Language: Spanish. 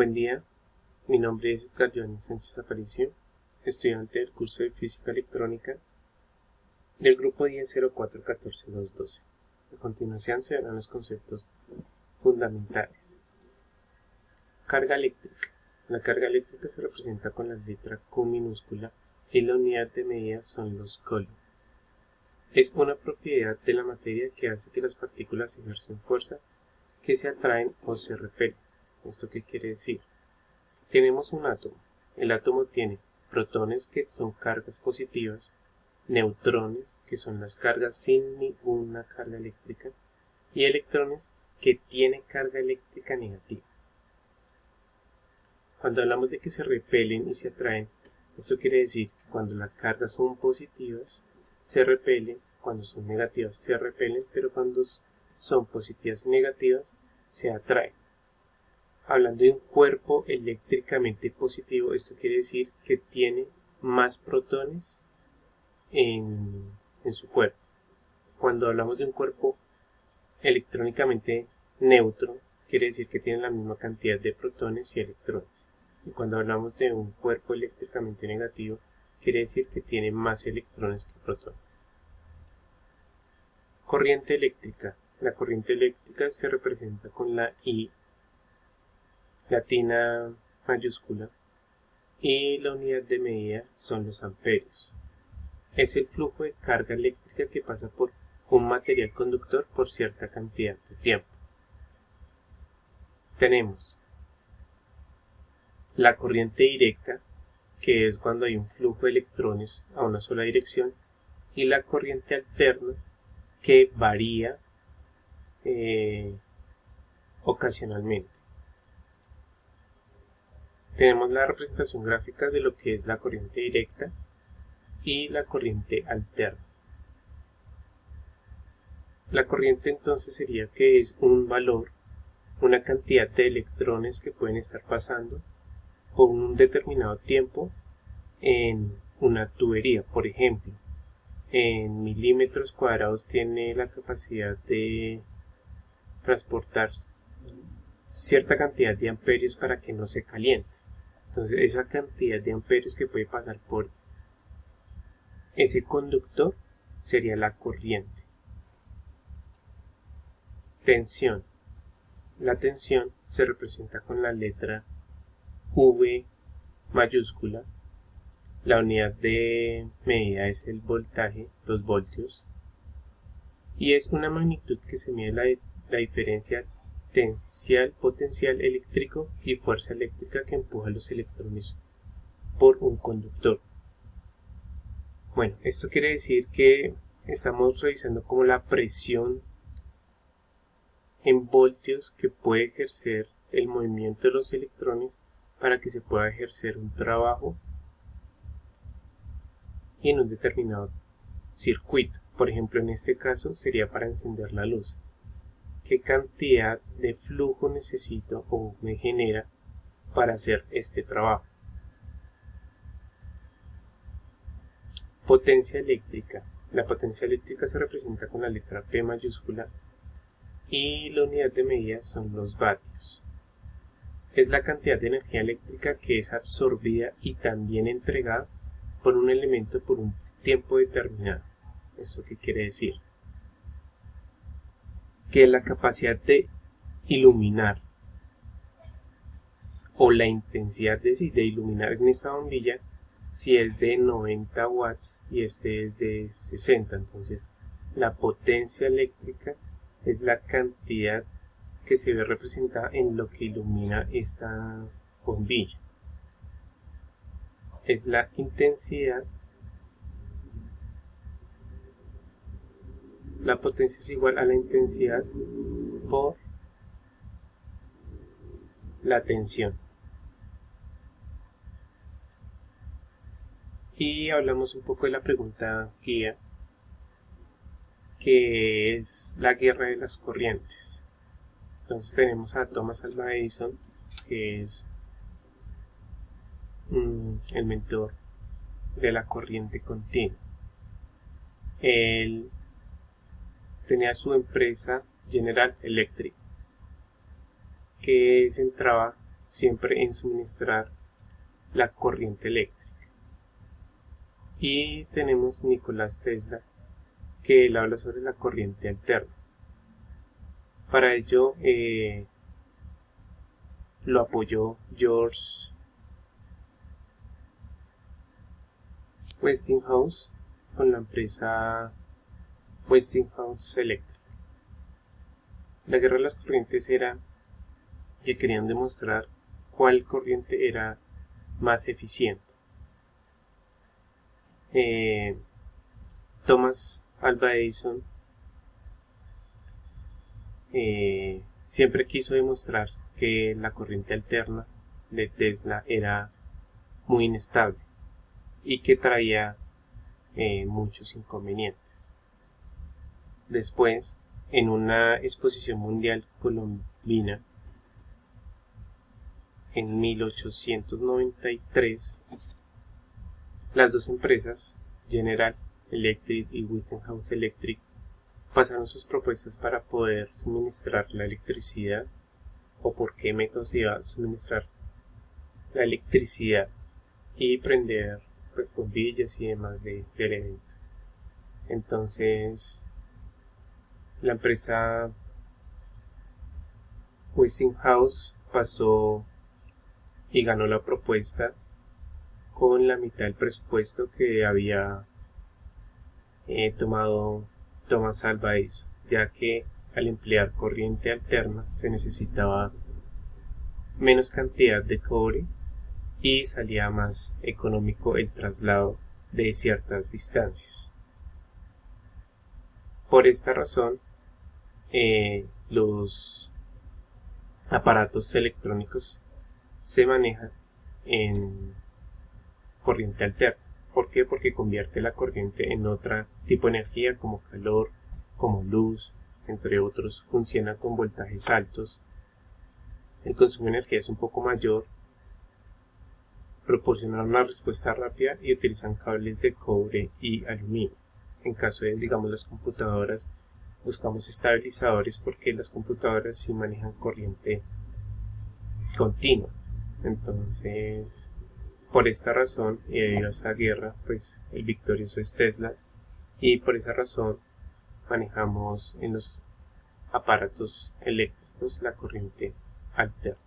Buen día, mi nombre es Edgar Johnny Sánchez Aparicio, estudiante del curso de Física Electrónica del grupo 10.04.14.2.12. A continuación se verán los conceptos fundamentales. Carga eléctrica. La carga eléctrica se representa con la letra Q minúscula y la unidad de medida son los coulomb. Es una propiedad de la materia que hace que las partículas ejercen fuerza, que se atraen o se repelen. ¿Esto qué quiere decir? Tenemos un átomo. El átomo tiene protones, que son cargas positivas, neutrones, que son las cargas sin ninguna carga eléctrica, y electrones, que tienen carga eléctrica negativa. Cuando hablamos de que se repelen y se atraen, esto quiere decir que cuando las cargas son positivas, se repelen, cuando son negativas se repelen, pero cuando son positivas y negativas, se atraen. Hablando de un cuerpo eléctricamente positivo, esto quiere decir que tiene más protones en su cuerpo. Cuando hablamos de un cuerpo electrónicamente neutro, quiere decir que tiene la misma cantidad de protones y electrones. Y cuando hablamos de un cuerpo eléctricamente negativo, quiere decir que tiene más electrones que protones. Corriente eléctrica. La corriente eléctrica se representa con la I latina mayúscula y la unidad de medida son los amperios. Es el flujo de carga eléctrica que pasa por un material conductor por cierta cantidad de tiempo. Tenemos la corriente directa, que es cuando hay un flujo de electrones a una sola dirección, y la corriente alterna, que varía ocasionalmente. Tenemos la representación gráfica de lo que es la corriente directa y la corriente alterna. La corriente entonces sería que es un valor, una cantidad de electrones que pueden estar pasando por un determinado tiempo en una tubería. Por ejemplo, en milímetros cuadrados tiene la capacidad de transportar cierta cantidad de amperios para que no se caliente. Entonces esa cantidad de amperios que puede pasar por ese conductor sería la corriente. Tensión. La tensión se representa con la letra V mayúscula. La unidad de medida es el voltaje, los voltios, y es una magnitud que se mide la diferencia potencial eléctrico y fuerza eléctrica que empuja los electrones por un conductor. Bueno, esto quiere decir que estamos revisando como la presión en voltios que puede ejercer el movimiento de los electrones para que se pueda ejercer un trabajo en un determinado circuito. Por ejemplo, en este caso sería para encender la luz. ¿Qué cantidad de flujo necesito o me genera para hacer este trabajo? Potencia eléctrica. La potencia eléctrica se representa con la letra P mayúscula y la unidad de medida son los vatios. Es la cantidad de energía eléctrica que es absorbida y también entregada por un elemento por un tiempo determinado. ¿Esto qué quiere decir? Que la capacidad de iluminar o la intensidad de iluminar en esta bombilla, si es de 90 watts y este es de 60, entonces la potencia eléctrica es la cantidad que se ve representada en lo que ilumina esta bombilla. Es la intensidad. La potencia es igual a la intensidad por la tensión. Y hablamos un poco de la pregunta guía, que es la guerra de las corrientes. Entonces tenemos a Thomas Alva Edison, que es el mentor de la corriente continua. Él tenía su empresa General Electric, que centraba siempre en suministrar la corriente eléctrica. Y tenemos Nicolás Tesla, que él habla sobre la corriente alterna. Para ello lo apoyó George Westinghouse con la empresa Westinghouse Electric. La guerra de las corrientes era que querían demostrar cuál corriente era más eficiente. Thomas Alva Edison siempre quiso demostrar que la corriente alterna de Tesla era muy inestable y que traía muchos inconvenientes. Después, en una exposición mundial colombina en 1893, las dos empresas, General Electric y Westinghouse Electric, pasaron sus propuestas para poder suministrar la electricidad o por qué método se iba a suministrar la electricidad y prender pues, bombillas y demás del evento. Entonces, la empresa Westinghouse pasó y ganó la propuesta con la mitad del presupuesto que había tomado Thomas Alva Edison, ya que al emplear corriente alterna se necesitaba menos cantidad de cobre y salía más económico el traslado de ciertas distancias. Por esta razón, los aparatos electrónicos se manejan en corriente alterna. ¿Por qué? Porque convierte la corriente en otro tipo de energía como calor, como luz, entre otros. Funciona con voltajes altos. El consumo de energía es un poco mayor. Proporcionan una respuesta rápida y utilizan cables de cobre y aluminio. En caso de, digamos, las computadoras, buscamos estabilizadores porque las computadoras sí manejan corriente continua. Entonces, por esta razón, y debido a esta guerra, pues el victorioso es Tesla, y por esa razón manejamos en los aparatos eléctricos la corriente alterna.